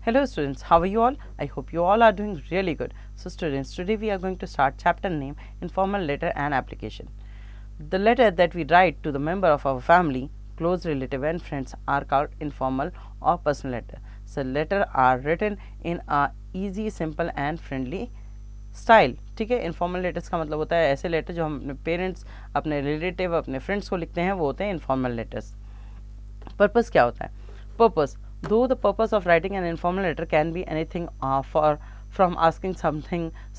Hello students, how are you all? I hope you all are doing really good. So students, today we are going to start chapter name informal letter and application. The letter that we write to the member of our family, close relative and friends are called informal or personal letter. So letter are written in a easy, simple and friendly style. ठीक है, informal letters का मतलब होता है ऐसे letter जो हम अपने पेरेंट्स, अपने रिलेटिव, अपने फ्रेंड्स को लिखते हैं, वो होते हैं इन्फॉर्मल लेटर्स. पर्पस क्या होता है? Purpose, though the purpose of writing an informal letter can be anything from asking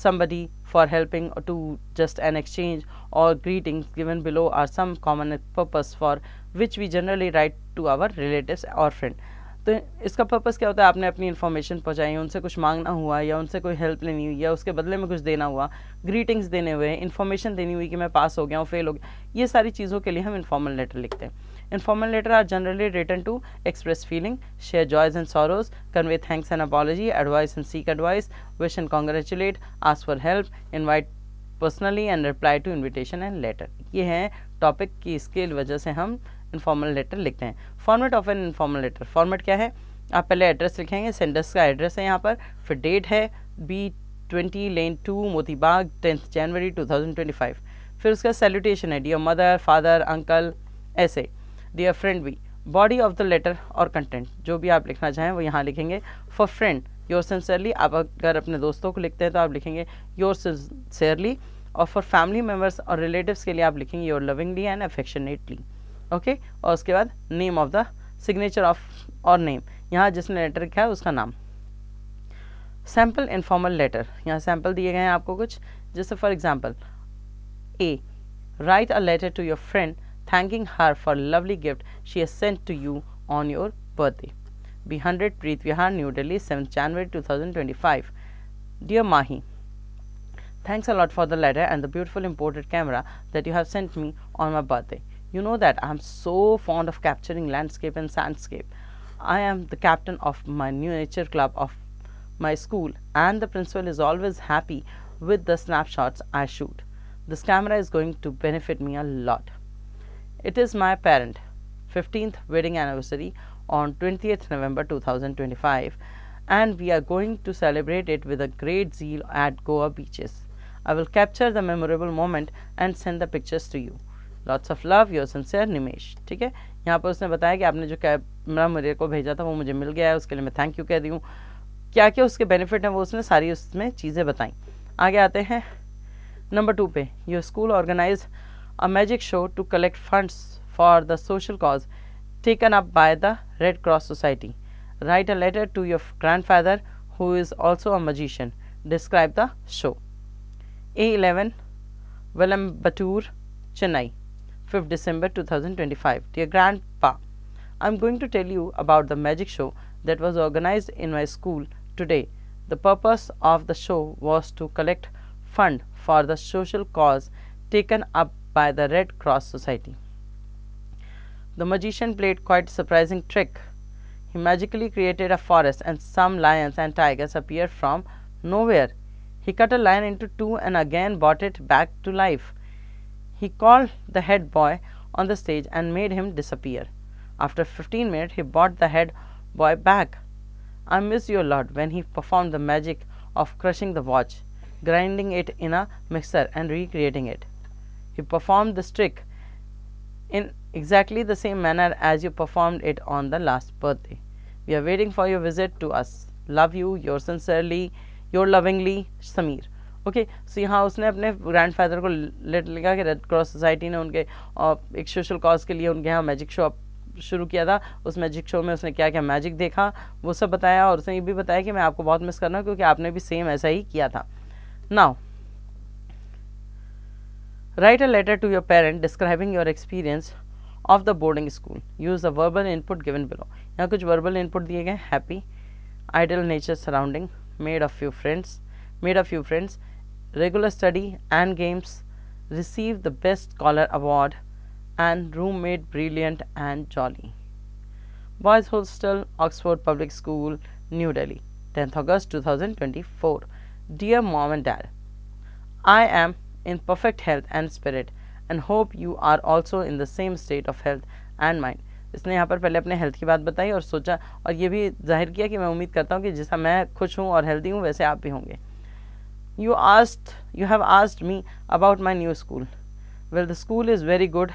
somebody for helping to just an exchange or greetings given below are some common purpose for which we generally write to our relatives or friend. तो इसका purpose क्या होता है? आपने अपनी information पहुंचाई, उनसे कुछ मांगना हुआ या उनसे कोई हेल्प लेनी हुई या उसके बदले में कुछ देना हुआ, ग्रीटिंग्स देने हुए, इन्फॉर्मेशन देनी हुई कि मैं पास हो गया हूँ, फेल हो गया, ये सारी चीज़ों के लिए हम इन्फॉर्मल लेटर लिखते हैं. Informal letters are generally written to express feeling, share joys and sorrows, convey thanks and apology, advise and seek advice, wish and congratulate, ask for help, invite personally and reply to invitation and letter. ये हैं topic की इसके वजह से हम informal letter लिखते हैं. Format of an informal letter. Format क्या है? आप पहले एड्रेस लिखेंगे, सेंडर्स का एड्रेस है यहाँ पर, फिर डेट है B20 लेन 2 मोतीबाग 10 जनवरी 2025. फिर उसका सैल्यूटेशन है, डियर मदर, फादर, अंकल, ऐसे. डियर फ्रेंड भी. बॉडी ऑफ द लेटर और कंटेंट, जो भी आप लिखना चाहें वो यहाँ लिखेंगे. For friend, your sincerely. आप अगर अपने दोस्तों को लिखते हैं तो आप लिखेंगे योर सिंसियरली. और फॉर फैमिली मेम्बर्स और रिलेटिव्स के लिए आप लिखेंगे your lovingly and affectionately. Okay. और उसके बाद name of the signature of और नेम, यहाँ जिसने लेटर लिखा है उसका नाम. सैम्पल इन्फॉर्मल लेटर, यहाँ सैम्पल दिए गए हैं आपको कुछ. जैसे for example, A, write a letter to your friend thanking her for a lovely gift she has sent to you on your birthday. B100 Preet Vihar, New Delhi, 7th January 2025. Dear Mahi, thanks a lot for the letter and the beautiful imported camera that you have sent me on my birthday. You know that I am so fond of capturing landscape and sandscape. I am the captain of my new nature club of my school and the principal is always happy with the snapshots I shoot. This camera is going to benefit me a lot. It is my parent 15th wedding anniversary on 20th November 2025 and we are going to celebrate it with a great zeal at Goa beaches. I will capture the memorable moment and send the pictures to you. Lots of love, your sincere Nimesh. ठीक है, यहाँ पर उसने बताया कि आपने जो camera मेरे को भेजा था वो मुझे मिल गया है, उसके लिए मैं थैंक यू कह दी हूँ. क्या क्या उसके बेनिफिट हैं वो उसने सारी उसमें चीज़ें बताई. आगे आते हैं नंबर 2 पे. Your school organise a magic show to collect funds for the social cause taken up by the Red Cross Society. Write a letter to your grandfather who is also a magician. Describe the show. A11 Vilambattur, Chennai, 5th December 2025. Dear Grandpa, I am going to tell you about the magic show that was organized in my school today. The purpose of the show was to collect fund for the social cause taken up by the Red Cross Society. The magician played quite a surprising trick. He magically created a forest and some lions and tigers appeared from nowhere. He cut a lion into two and again brought it back to life. He called the head boy on the stage and made him disappear. After 15 minutes, he brought the head boy back. I miss you a lot when he performed the magic of crushing the watch, grinding it in a mixer and recreating it. He performed this trick in exactly the same manner as you performed it on the last birthday. We are waiting for your visit to us. Love you, yours sincerely, your lovingly, Sameer. Okay. So यहाँ उसने अपने grandfather को letter लिखा कि red cross society ने उनके एक social cause के लिए उनके यहाँ मैजिक शो शुरू किया था. उस मैजिक शो में उसने क्या क्या मैजिक देखा वो सब बताया और उसने ये भी बताया कि मैं आपको बहुत मिस कर रहा हूँ क्योंकि आपने भी सेम ऐसा ही किया था. Now write a letter to your parent describing your experience of the boarding school. Use the verbal input given below. यहाँ कुछ verbal input दिए गए. Happy, ideal nature surrounding, made a few friends, regular study and games, received the best scholar award, and roommate brilliant and jolly. Boys Hostel, Oxford Public School, New Delhi, 10th August 2024. Dear Mom and Dad, I am in perfect health and spirit and hope you are also in the same state of health and mind. इसने यहाँ पर पहले अपने health की बात बताई और सोचा और ये भी जाहिर किया कि मैं उम्मीद करता हूँ कि जैसा मैं खुश हूँ और हेल्दी हूँ वैसे आप भी होंगे. You have asked me about my new school. Well, the school is very good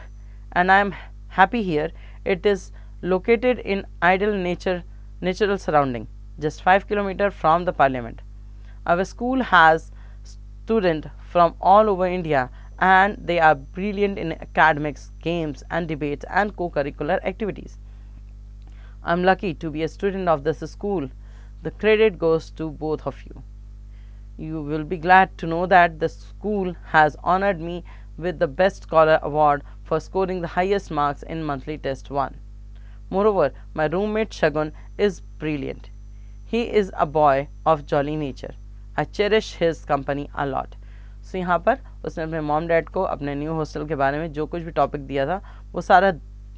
and I am happy here. It is located in ideal natural surrounding, just 5 kilometers from the parliament. Our school has students from all over India and they are brilliant in academics, games and debates and co-curricular activities. I am lucky to be a student of this school. The credit goes to both of you. You will be glad to know that the school has honored me with the Best Scholar Award for scoring the highest marks in monthly test 1. Moreover, my roommate Shagun is brilliant. He is a boy of jolly nature. I cherish his company a lot. So यहाँ पर उसने अपने mom dad को अपने new hostel के बारे में जो कुछ भी टॉपिक दिया था वो सारा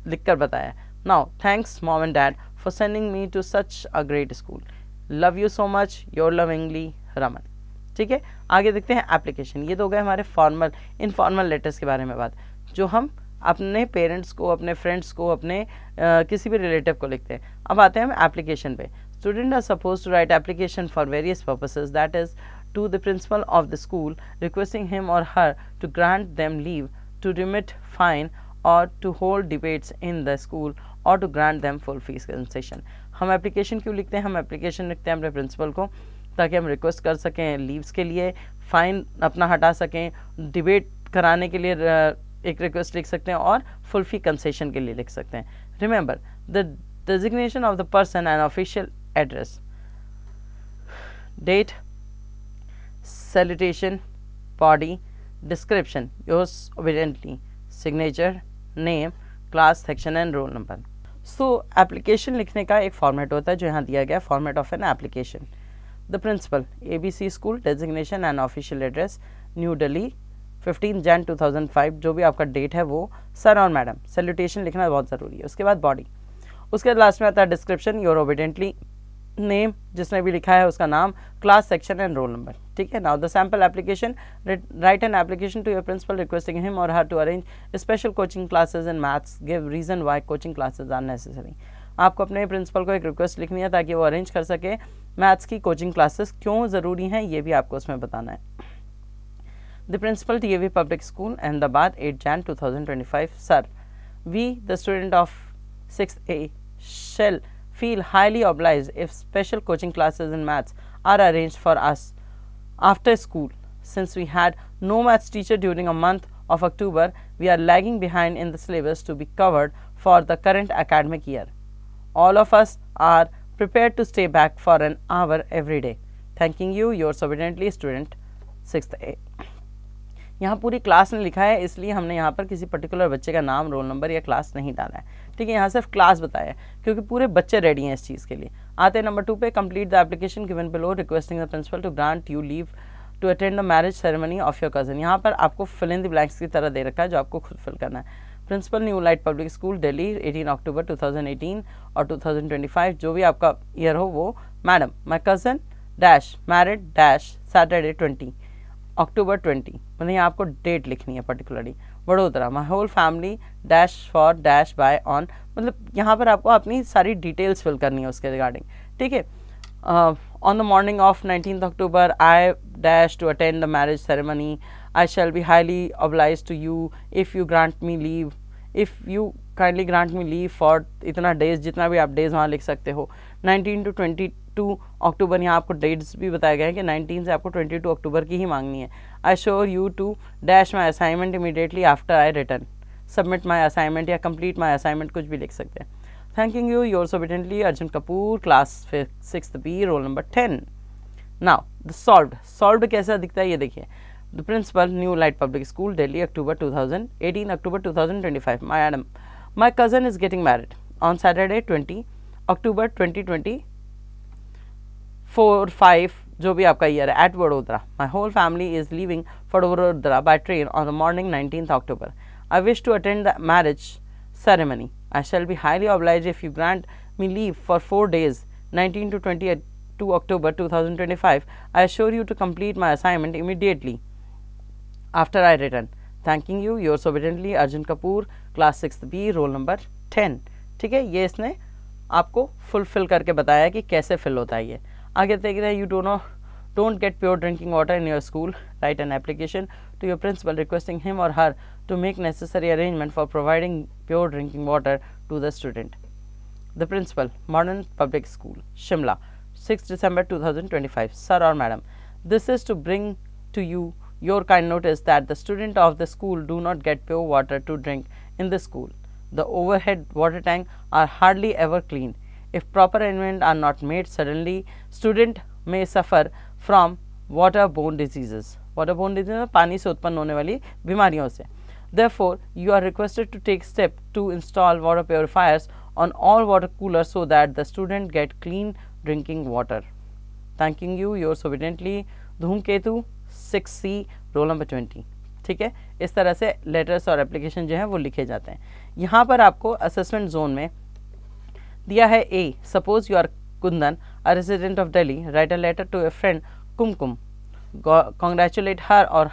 लिख कर बताया. Now, thanks mom and dad for sending me to such a great school. Love you so much. Your lovingly, Raman. ठीक है, आगे देखते हैं एप्लीकेशन. ये तो हो गए हमारे फॉर्मल इनफॉर्मल लेटर्स के बारे में बात, जो हम अपने पेरेंट्स को, अपने फ्रेंड्स को, अपने किसी भी रिलेटिव को लिखते हैं. अब आते हैं हम एप्लीकेशन पे. Student are suppose to write application for various purposes, that is to the principal of the school requesting him or her to grant them leave, to remit fine और to hold debates in the school और to grant them full fees concession. हम application क्यों लिखते हैं? हम application लिखते हैं अपने प्रिंसिपल को ताकि हम रिक्वेस्ट कर सकें लीव्स के लिए, फ़ाइन अपना हटा सकें, डिबेट कराने के लिए एक रिक्वेस्ट लिख सकते हैं और फुल फी कंसेशन के लिए लिख सकते हैं. Remember the designation of the person and official address, date, salutation, body, description, yours obediently, signature, name, class, section and roll number. So application लिखने का एक फॉर्मेट होता है जो यहाँ दिया गया, format of an application. The principal, ABC School, designation and official address, New Delhi, 15 Jan 2005. जो भी आपका डेट है वो सर और मैडम. सैल्यूटेशन लिखना बहुत ज़रूरी है. उसके बाद बॉडी, उसके बाद लास्ट में आता है डिस्क्रिप्शन, योर ओबीडिएंटली, नेम, जिसने भी लिखा है उसका नाम, class, section and roll number. ठीक है. Now the sample application, write an application to your principal requesting him or her to arrange special coaching classes in maths, give reason why coaching classes are necessary. आपको अपने principal को एक request लिखनी है ताकि वो अरेंज कर सके मैथ्स की कोचिंग क्लासेस क्यों ज़रूरी हैं, ये भी आपको उसमें बताना है. The principal TAV public school Ahmedabad, 8 Jan 2025. Sir, we the student of 6th A shall feel highly obliged if special coaching classes in maths are arranged for us after school. Since we had no maths teacher during a month of October, we are lagging behind in the syllabus to be covered for the current academic year. All of us are prepared to stay back for an hour every day. Thanking you, yours obediently, student 6th A. यहाँ पूरी class ने लिखा है, इसलिए हमने यहाँ पर किसी पर्टिकुलर बच्चे का नाम, रोल नंबर या क्लास नहीं डाला है. ठीक है, यहाँ सिर्फ क्लास बताया है क्योंकि पूरे बच्चे रेडी हैं इस चीज़ के लिए. आते हैं नंबर 2 पे. Complete the application given below requesting the principal to grant you leave to attend the marriage ceremony of your cousin. यहाँ पर आपको फिल इन द ब्लैंक्स की तरह दे रखा है जो आपको खुद फिल करना है. Principal, New Light Public School, Delhi, 18 October 2018 और 2025. जो भी आपका ईयर हो वो. Madam, my cousin dash married dash Saturday 20 October 20. मतलब यहाँ आपको डेट लिखनी है particularly. Vadodara, my whole family dash for dash by on, मतलब यहाँ पर आपको अपनी सारी डिटेल्स फिल करनी है उसके रिगार्डिंग. ठीक है. On the morning of 19th October I dash to attend the marriage ceremony. I shall be highly obliged to you if you grant me leave. If you kindly grant me leave for इतना days, जितना भी आप days वहाँ लिख सकते हो. 19 to 22 October, यहाँ आपको डेट्स भी बताए गए हैं कि 19 से आपको 22 October की ही मांगनी है. I assure you to dash my assignment immediately after I return. Submit my assignment या complete my assignment, कुछ भी लिख सकते हैं. Thanking you, yours obediently, Arjun Kapoor, class 6th B, roll number 10. Now the solved कैसा दिखता है ये देखिए. The principal, New Light Public School, Delhi, 18 October 2025. Madam, my cousin is getting married on Saturday 20 October 2024-5 जो भी आपका year है, at Vadodara. My whole family is leaving for Vadodara by train on the morning 19th October. I wish to attend the marriage ceremony. I shall be highly obliged if you grant me leave for 4 days, 19 to 22 October 2025. I assure you to complete my assignment immediately after I return. Thanking you, yours obediently, Arjun Kapoor, class 6th B, roll number 10. ठीक है, ये इसने आपको fulfil करके बताया कि कैसे fill होता है ये। आगे देख रहे हैं, you don't get pure drinking water in your school, write an application to your principal requesting him or her to make necessary arrangement for providing pure drinking water to the student. The principal, Modern Public School, Shimla, 6 December 2025. Sir or Madam, this is to bring to you your kind notice that the student of the school do not get pure water to drink in the school. The overhead water tank are hardly ever cleaned. If proper arrangements are not made, suddenly student may suffer from waterborne diseases. Waterborne diseases पानी से उत्पन्न होने वाली बीमारियों से. Therefore, you are requested to take step to install water purifiers on all water coolers so that the student get clean drinking water. Thanking you, yours obediently, धूमकेतु 6C, roll number 20. ठीक है, इस तरह से लेटर्स और application जो है वो लिखे जाते हैं. यहाँ पर आपको असेसमेंट जोन में दिया है A. Suppose you are Kundan, a resident of Delhi, write a letter to a friend Kumkum, congratulate her or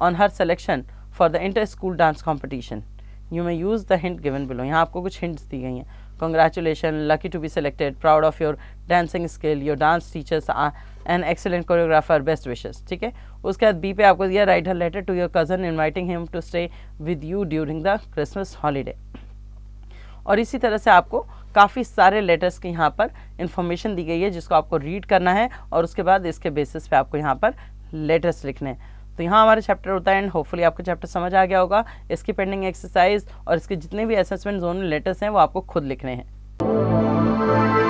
on her selection for the inter-school dance competition. You may use the hint given below. यहाँ आपको कुछ hints दी गई हैं. Congratulations, lucky to be selected, proud of your dancing skill, your dance teachers are an excellent choreographer, best wishes. ठीक है, उसके बाद B पे आपको दिया write a letter to your cousin inviting him to stay with you during the Christmas holiday. और इसी तरह से आपको काफ़ी सारे लेटर्स की यहाँ पर इंफॉर्मेशन दी गई है जिसको आपको रीड करना है और उसके बाद इसके बेसिस पे आपको यहाँ पर लेटर्स लिखने हैं. तो यहाँ हमारे चैप्टर होता है एंड होपफुली आपको चैप्टर समझ आ गया होगा. इसकी पेंडिंग एक्सरसाइज और इसके जितने भी असेसमेंट जोन लेटर्स हैं वो आपको खुद लिखने हैं.